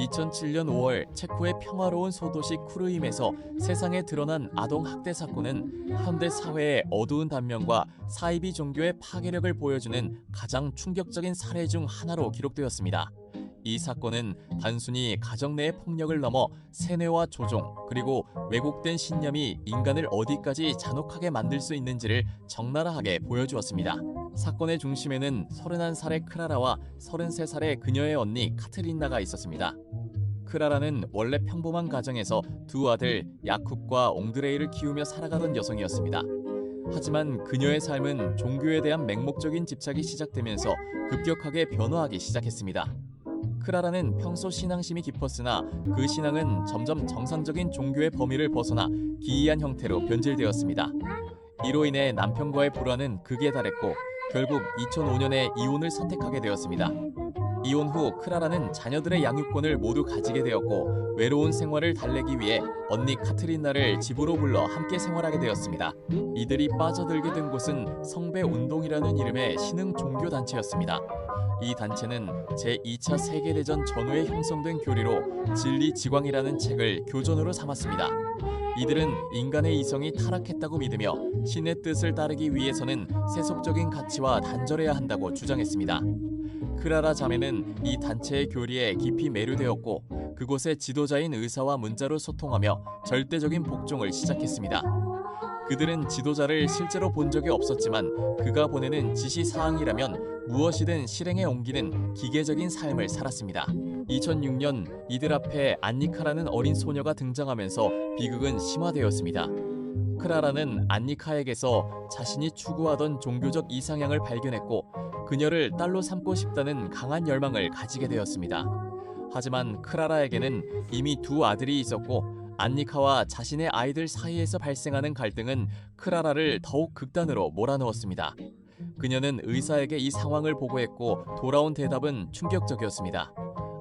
2007년 5월 체코의 평화로운 소도시 쿠르임에서 세상에 드러난 아동 학대 사건은 현대 사회의 어두운 단면과 사이비 종교의 파괴력을 보여주는 가장 충격적인 사례 중 하나로 기록되었습니다. 이 사건은 단순히 가정 내의 폭력을 넘어 세뇌와 조종, 그리고 왜곡된 신념이 인간을 어디까지 잔혹하게 만들 수 있는지를 적나라하게 보여주었습니다. 사건의 중심에는 31살의 크라라와 33살의 그녀의 언니 카트린나가 있었습니다. 크라라는 원래 평범한 가정에서 두 아들 야쿱과 옹드레이를 키우며 살아가던 여성이었습니다. 하지만 그녀의 삶은 종교에 대한 맹목적인 집착이 시작되면서 급격하게 변화하기 시작했습니다. 크라라는 평소 신앙심이 깊었으나 그 신앙은 점점 정상적인 종교의 범위를 벗어나 기이한 형태로 변질되었습니다. 이로 인해 남편과의 불화는 극에 달했고 결국 2005년에 이혼을 선택하게 되었습니다. 이혼 후 크라라는 자녀들의 양육권을 모두 가지게 되었고 외로운 생활을 달래기 위해 언니 카트린나를 집으로 불러 함께 생활하게 되었습니다. 이들이 빠져들게 된 곳은 성배운동이라는 이름의 신흥 종교단체였습니다. 이 단체는 제2차 세계대전 전후에 형성된 교리로 진리지광이라는 책을 교전으로 삼았습니다. 이들은 인간의 이성이 타락했다고 믿으며 신의 뜻을 따르기 위해서는 세속적인 가치와 단절해야 한다고 주장했습니다. 크라라 자매는 이 단체의 교리에 깊이 매료되었고 그곳의 지도자인 의사와 문자로 소통하며 절대적인 복종을 시작했습니다. 그들은 지도자를 실제로 본 적이 없었지만 그가 보내는 지시사항이라면 무엇이든 실행에 옮기는 기계적인 삶을 살았습니다. 2006년 이들 앞에 안니카라는 어린 소녀가 등장하면서 비극은 심화되었습니다. 크라라는 안니카에게서 자신이 추구하던 종교적 이상향을 발견했고 그녀를 딸로 삼고 싶다는 강한 열망을 가지게 되었습니다. 하지만 크라라에게는 이미 두 아들이 있었고 안니카와 자신의 아이들 사이에서 발생하는 갈등은 크라라를 더욱 극단으로 몰아넣었습니다. 그녀는 의사에게 이 상황을 보고했고 돌아온 대답은 충격적이었습니다.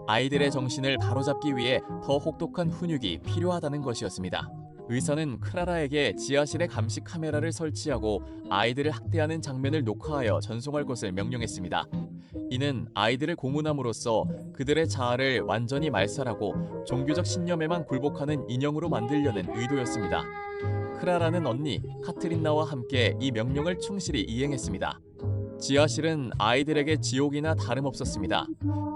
아이들의 정신을 바로잡기 위해 더 혹독한 훈육이 필요하다는 것이었습니다. 의사는 크라라에게 지하실에 감시 카메라를 설치하고 아이들을 학대하는 장면을 녹화하여 전송할 것을 명령했습니다. 이는 아이들을 고문함으로써 그들의 자아를 완전히 말살하고 종교적 신념에만 굴복하는 인형으로 만들려는 의도였습니다. 크라라는 언니 카트린나와 함께 이 명령을 충실히 이행했습니다. 지하실은 아이들에게 지옥이나 다름없었습니다.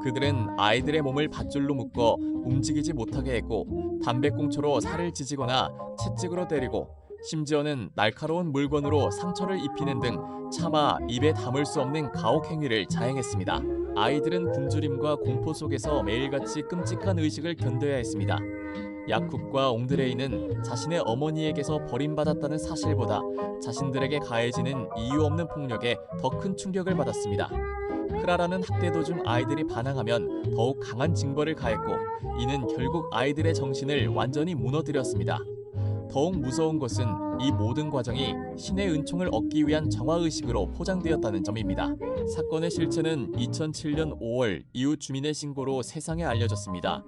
그들은 아이들의 몸을 밧줄로 묶어 움직이지 못하게 했고 담배꽁초로 살을 찢거나 채찍으로 때리고 심지어는 날카로운 물건으로 상처를 입히는 등 차마 입에 담을 수 없는 가혹 행위를 자행했습니다. 아이들은 굶주림과 공포 속에서 매일같이 끔찍한 의식을 견뎌야 했습니다. 야쿱과 옹드레이는 자신의 어머니에게서 버림받았다는 사실보다 자신들에게 가해지는 이유 없는 폭력에 더 큰 충격을 받았습니다. 크라라는 학대 도중 아이들이 반항하면 더욱 강한 징벌을 가했고 이는 결국 아이들의 정신을 완전히 무너뜨렸습니다. 더욱 무서운 것은 이 모든 과정이 신의 은총을 얻기 위한 정화의식으로 포장되었다는 점입니다. 사건의 실체는 2007년 5월 이웃 주민의 신고로 세상에 알려졌습니다.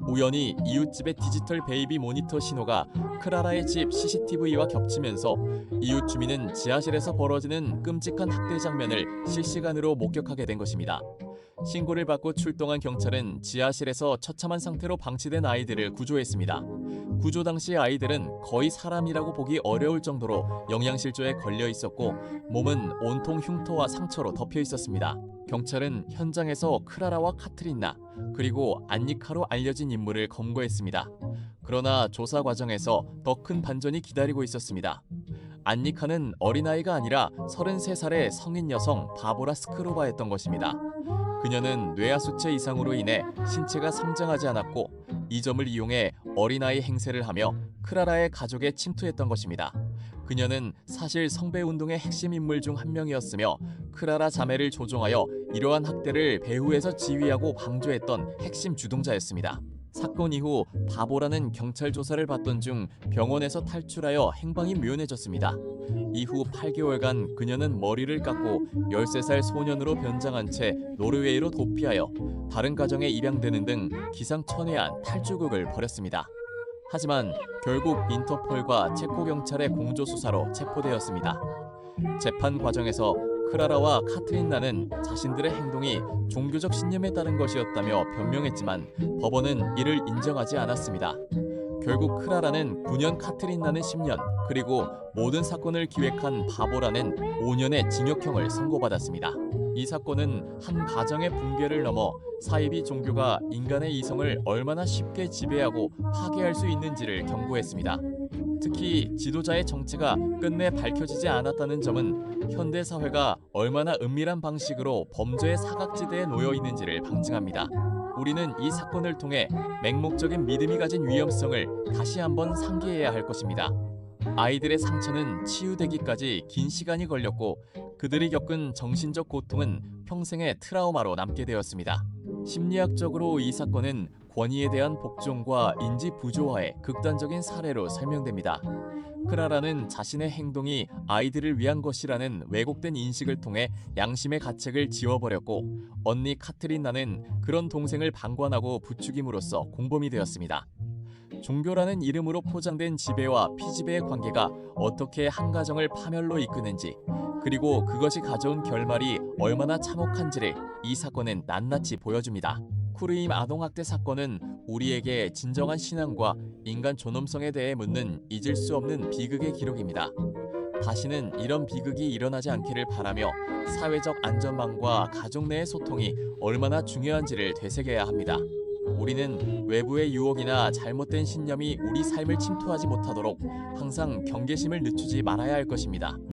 우연히 이웃집의 디지털 베이비 모니터 신호가 크라라의 집 CCTV와 겹치면서 이웃 주민은 지하실에서 벌어지는 끔찍한 학대 장면을 실시간으로 목격하게 된 것입니다. 신고를 받고 출동한 경찰은 지하실에서 처참한 상태로 방치된 아이들을 구조했습니다. 구조 당시 아이들은 거의 사람이라고 보기 어려울 정도로 영양실조에 걸려 있었고 몸은 온통 흉터와 상처로 덮여 있었습니다. 경찰은 현장에서 크라라와 카트린나 그리고 안니카로 알려진 인물을 검거했습니다. 그러나 조사 과정에서 더 큰 반전이 기다리고 있었습니다. 안니카는 어린아이가 아니라 33살의 성인 여성 바보라 스크로바였던 것입니다. 그녀는 뇌하수체 이상으로 인해 신체가 성장하지 않았고 이 점을 이용해 어린아이 행세를 하며 크라라의 가족에 침투했던 것입니다. 그녀는 사실 성배운동의 핵심 인물 중 한 명이었으며 크라라 자매를 조종하여 이러한 학대를 배후에서 지휘하고 방조했던 핵심 주동자였습니다. 사건 이후 바보라는 경찰 조사를 받던 중 병원에서 탈출하여 행방이 묘연해졌습니다. 이후 8개월간 그녀는 머리를 깎고 13살 소년으로 변장한 채 노르웨이로 도피하여 다른 가정에 입양되는 등 기상천외한 탈주극을 벌였습니다. 하지만 결국 인터폴과 체코 경찰의 공조 수사로 체포되었습니다. 재판 과정에서 크라라와 카트린나는 자신들의 행동이 종교적 신념에 따른 것이었다며 변명했지만 법원은 이를 인정하지 않았습니다. 결국 크라라는 9년, 카트린나는 10년, 그리고 모든 사건을 기획한 바보라는 5년의 징역형을 선고받았습니다. 이 사건은 한 가정의 붕괴를 넘어 사이비 종교가 인간의 이성을 얼마나 쉽게 지배하고 파괴할 수 있는지를 경고했습니다. 특히 지도자의 정체가 끝내 밝혀지지 않았다는 점은 현대 사회가 얼마나 은밀한 방식으로 범죄의 사각지대에 놓여 있는지를 방증합니다. 우리는 이 사건을 통해 맹목적인 믿음이 가진 위험성을 다시 한번 상기해야 할 것입니다. 아이들의 상처는 치유되기까지 긴 시간이 걸렸고 그들이 겪은 정신적 고통은 평생의 트라우마로 남게 되었습니다. 심리학적으로 이 사건은 권위에 대한 복종과 인지 부조화의 극단적인 사례로 설명됩니다. 크라라는 자신의 행동이 아이들을 위한 것이라는 왜곡된 인식을 통해 양심의 가책을 지워버렸고, 언니 카트린나는 그런 동생을 방관하고 부추김으로써 공범이 되었습니다. 종교라는 이름으로 포장된 지배와 피지배의 관계가 어떻게 한 가정을 파멸로 이끄는지, 그리고 그것이 가져온 결말이 얼마나 참혹한지를 이 사건은 낱낱이 보여줍니다. 쿠르임 아동학대 사건은 우리에게 진정한 신앙과 인간 존엄성에 대해 묻는 잊을 수 없는 비극의 기록입니다. 다시는 이런 비극이 일어나지 않기를 바라며 사회적 안전망과 가족 내의 소통이 얼마나 중요한지를 되새겨야 합니다. 우리는 외부의 유혹이나 잘못된 신념이 우리 삶을 침투하지 못하도록 항상 경계심을 늦추지 말아야 할 것입니다.